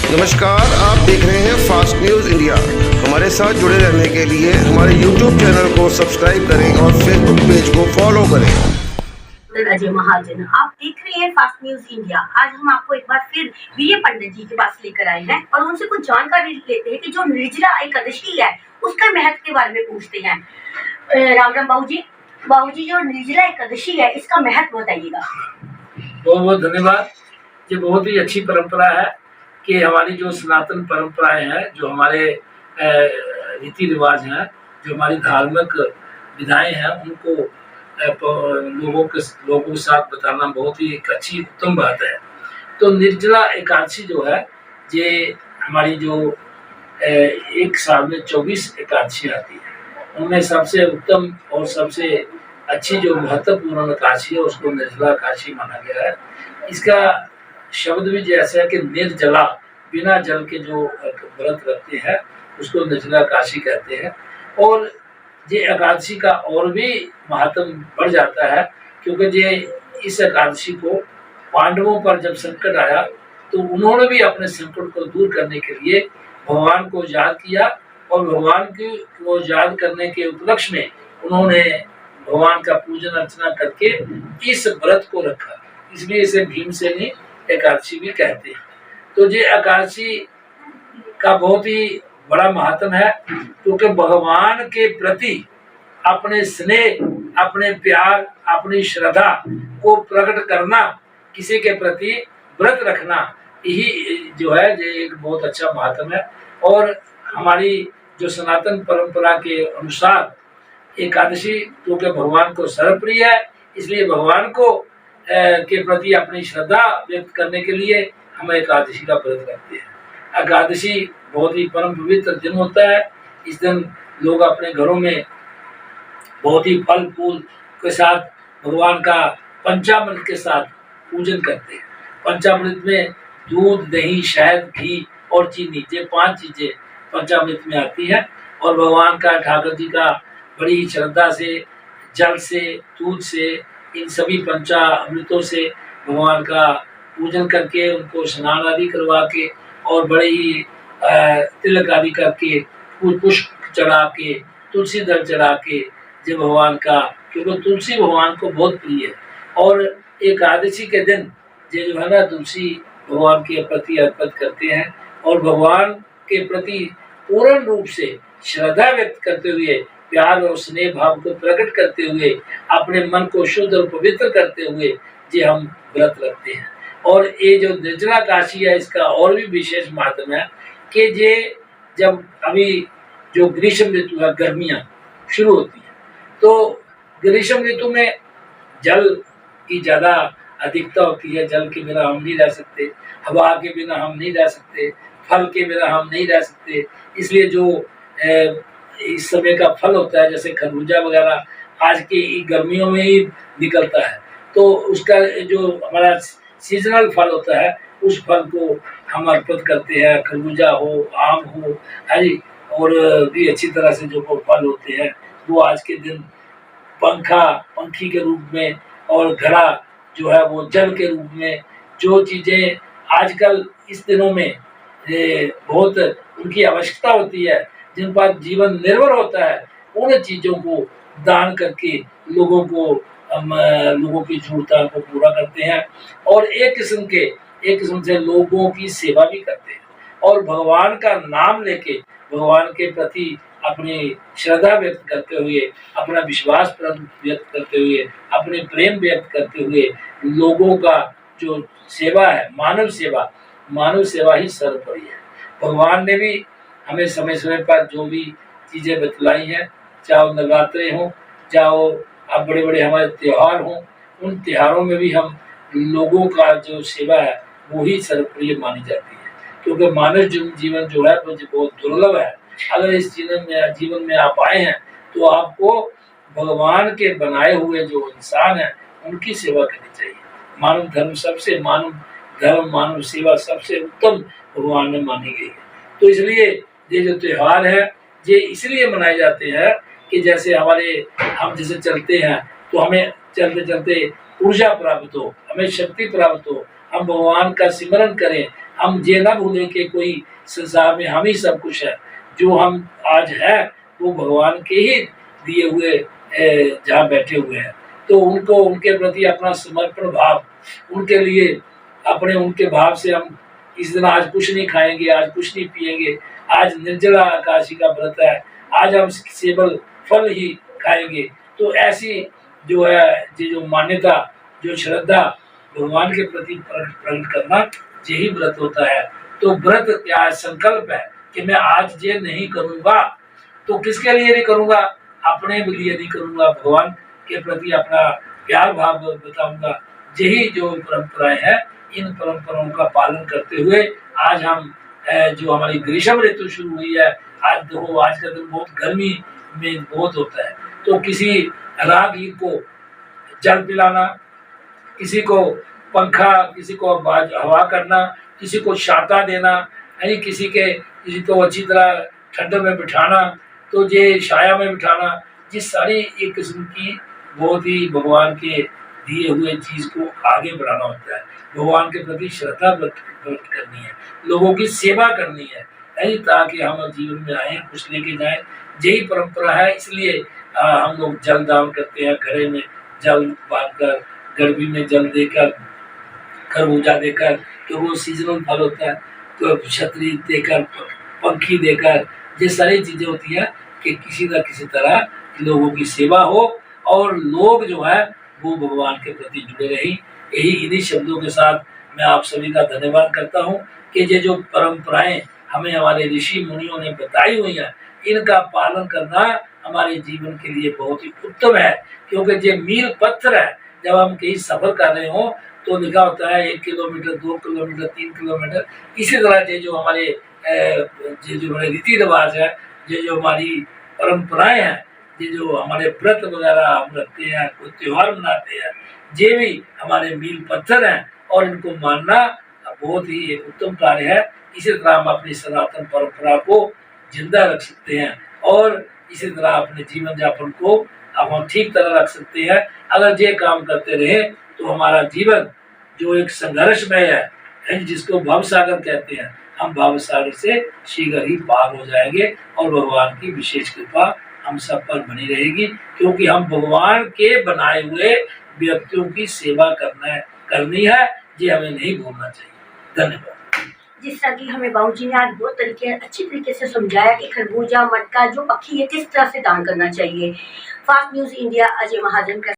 नमस्कार, आप देख रहे हैं फास्ट न्यूज़ इंडिया। हमारे साथ जुड़े रहने के लिए हमारे YouTube चैनल को सब्सक्राइब करें और Facebook पेज को फॉलो करें। अजय महाजन, आप देख रहे हैं फास्ट न्यूज इंडिया। आज हम आपको एक बार फिर बीए पंडित जी के पास लेकर आए हैं और उनसे कुछ जानकारी लेते हैं कि जो निर्जला एकादशी है उसका महत्व के बारे में पूछते हैं। राम राम बाबूजी, जो निर्जला एकादशी है इसका महत्व बताइएगा। बहुत बहुत धन्यवाद। ये बहुत ही अच्छी परंपरा है कि हमारी जो सनातन परंपराएं हैं, जो हमारे रीति रिवाज हैं, जो हमारी धार्मिक विधाएं हैं, उनको लोगों के साथ बताना बहुत ही एक अच्छी उत्तम बात है। तो निर्जला एकादशी जो है, ये हमारी जो एक साल में 24 एकादशी आती है, उनमें सबसे उत्तम और सबसे अच्छी जो महत्वपूर्ण एकादशी है उसको निर्जला एकादशी माना गया है। इसका शब्द भी जैसा है कि निर्जला, बिना जल के जो व्रत रखते हैं उसको निर्जला एकादशी कहते हैं। और ये एकादशी का और भी महत्व बढ़ जाता है, क्योंकि ये इस एकादशी को पांडवों पर जब संकट आया तो उन्होंने भी अपने संकट को दूर करने के लिए भगवान को याद किया, और भगवान को याद करने के उपलक्ष्य में उन्होंने भगवान का पूजन अर्चना करके इस व्रत को रखा, इसलिए इसे भीमसेनी एकादशी भी कहते हैं। तो ये एकादशी का बहुत ही बड़ा महत्व है, क्योंकि भगवान के प्रति अपने स्नेह, अपने प्यार, अपनी श्रद्धा को प्रकट करना, किसी के प्रति व्रत रखना, यही जो है ये एक बहुत अच्छा महत्व है। और हमारी जो सनातन परंपरा के अनुसार एकादशी क्योंकि भगवान को सर्वप्रिय है, इसलिए भगवान को के प्रति अपनी श्रद्धा व्यक्त करने के लिए हम एकादशी का व्रत रखते हैं। एकादशी बहुत ही परम पवित्र दिन होता है। इस दिन लोग अपने घरों में बहुत ही फल फूल के साथ भगवान का पंचामृत के साथ पूजन करते हैं। पंचामृत में दूध, दही, शहद, घी और चीनी, ये 5 चीजें पंचामृत में आती हैं। और भगवान का, ठाकुर जी का बड़ी श्रद्धा से, जल से, दूध से, इन सभी पंचामृतों से भगवान का पूजन करके, उनको स्नान आदि करवा के और बड़े ही तिलक आदि करके, पुष्प चढ़ा के, तुलसी दल चढ़ा के, जब भगवान का, क्योंकि तुलसी भगवान को बहुत प्रिय है। और एकादशी के दिन ये जो है ना, तुलसी भगवान के प्रति अर्पित करते हैं और भगवान के प्रति पूर्ण रूप से श्रद्धा व्यक्त करते हुए, प्यार और स्नेह भाव को प्रकट करते हुए, अपने मन को शुद्ध और पवित्र करते हुए ये हम व्रत रखते हैं। और ये जो निर्जला एकादशी है, इसका और भी विशेष महत्व है कि ये जब अभी जो ग्रीष्म ऋतु है, गर्मियाँ शुरू होती हैं, तो ग्रीष्म ऋतु में जल की ज़्यादा अधिकता होती है। जल के बिना हम नहीं रह सकते, हवा के बिना हम नहीं रह सकते, फल के बिना हम नहीं रह सकते। इसलिए जो इस समय का फल होता है, जैसे खरबूजा वगैरह आज की गर्मियों में ही निकलता है, तो उसका जो हमारा सीजनल फल होता है, उस फल को हम अर्पित करते हैं। खरबूजा हो, आम हो, हरी, और भी अच्छी तरह से जो फल होते हैं वो आज के दिन पंखी के रूप में, और घड़ा जो है वो जल के रूप में, जो चीज़ें आजकल इस दिनों में बहुत उनकी आवश्यकता होती है, जिन पर जीवन निर्भर होता है, उन चीज़ों को दान करके लोगों की जरूरतों को पूरा करते हैं। और एक किस्म से लोगों की सेवा भी करते हैं, और भगवान का नाम लेके भगवान के प्रति अपनी श्रद्धा व्यक्त करते हुए, अपना विश्वास व्यक्त करते हुए, अपने प्रेम व्यक्त करते हुए, लोगों का जो सेवा है, मानव सेवा ही सर्वोपरि है। भगवान ने भी हमें समय समय पर जो भी चीज़ें बतलाई हैं, चाहे वो नवरात्रे हों, चाहे वो अब बड़े बड़े हमारे त्यौहार हों, उन त्योहारों में भी हम लोगों का जो सेवा है वो ही सर्वप्रिय मानी जाती है। क्योंकि मानव जीवन जो है वो बहुत दुर्लभ है। अगर इस जीवन में आप आए हैं तो आपको भगवान के बनाए हुए जो इंसान हैं उनकी सेवा करनी चाहिए। मानव सेवा सबसे उत्तम भगवान ने मानी गई है। तो इसलिए ये जो त्योहार है ये इसलिए मनाए जाते हैं कि जैसे हम जैसे चलते हैं तो हमें चलते चलते ऊर्जा प्राप्त हो, हमें शक्ति प्राप्त हो, हम भगवान का सिमरन करें, हम ये ना भूलें कि कोई संसार में हम ही सब कुछ है। जो हम आज है वो भगवान के ही दिए हुए जहाँ बैठे हुए हैं। तो उनको उनके प्रति अपना समर्पण भाव, उनके लिए अपने उनके भाव से हम इस दिन आज कुछ नहीं खाएंगे, आज कुछ नहीं पिएंगे, आज निर्जला एकादशी का व्रत है, आज हम केवल फल ही खाएंगे। तो ऐसी जो है ये जो मान्यता, जो श्रद्धा भगवान के प्रति प्रकट करना, यही व्रत होता है। तो व्रत क्या संकल्प है कि मैं आज ये नहीं करूँगा। तो किसके लिए नहीं करूँगा? अपने लिए नहीं करूँगा, भगवान के प्रति अपना प्यार भाव बताऊँगा। यही जो परंपराएं हैं, इन परंपराओं का पालन करते हुए आज हम जो हमारी ग्रीष्म ऋतु शुरू हुई है, आज देखो आज का दिन बहुत गर्मी में बहुत होता है। तो किसी राहगीर को जल पिलाना, किसी को पंखा, किसी को हवा करना, किसी को छाता देना, यानी किसी को अच्छी तरह ठंड में बिठाना, तो ये छाया में बिठाना, ये सारी एक किस्म की बहुत ही भगवान के दिए हुए चीज़ को आगे बढ़ाना होता है। भगवान के प्रति श्रद्धा व्यक्त करनी है, लोगों की सेवा करनी है, यानी ताकि हम जीवन में आए, कुछ लेके जाएं। यही परंपरा है। इसलिए हम लोग जल दान करते हैं, घड़े में जल बांध कर, गर्मी में जल देकर, खरबूजा देकर, क्योंकि वो सीजनल फल होता है, तो छतरी देकर, पंखी देकर, ये सारी चीज़ें होती हैं कि किसी न किसी तरह लोगों की सेवा हो और लोग जो है वो भगवान के प्रति जुड़े रहें। यही इन्हीं शब्दों के साथ मैं आप सभी का धन्यवाद करता हूँ कि ये जो परंपराएं हमें हमारे ऋषि मुनियों ने बताई हुई हैं, इनका पालन करना हमारे जीवन के लिए बहुत ही उत्तम है। क्योंकि ये मील पत्थर है। जब हम कहीं सफ़र कर रहे हो तो लिखा होता है 1 किलोमीटर, 2 किलोमीटर, 3 किलोमीटर। इसी तरह ये जो हमारे रीति रिवाज है, ये जो हमारी परंपराएं हैं, ये जो हमारे व्रत वगैरह हम रखते हैं, कोई त्यौहार मनाते हैं, ये भी हमारे मील पत्थर हैं और इनको मानना बहुत ही एक उत्तम कार्य है। इसी तरह हम अपनी सनातन परंपरा को जिंदा रख सकते हैं और इसी तरह अपने जीवन यापन को हम ठीक तरह रख सकते हैं। अगर ये काम करते रहे तो हमारा जीवन जो एक संघर्षमय है, जिसको भवसागर कहते हैं, हम भवसागर से शीघ्र ही पार हो जाएंगे और भगवान की विशेष कृपा हम सब पर बनी रहेगी। क्योंकि हम भगवान के बनाए हुए व्यक्तियों की सेवा करनी है, ये हमें नहीं भूलना चाहिए। धन्यवाद। जिस तरह की हमें बाबूजी ने आज बहुत अच्छी तरीके से समझाया कि खरबूजा, मटका, जो पक्षी है, किस तरह से दान करना चाहिए। Fast news India Ajay Mahajan का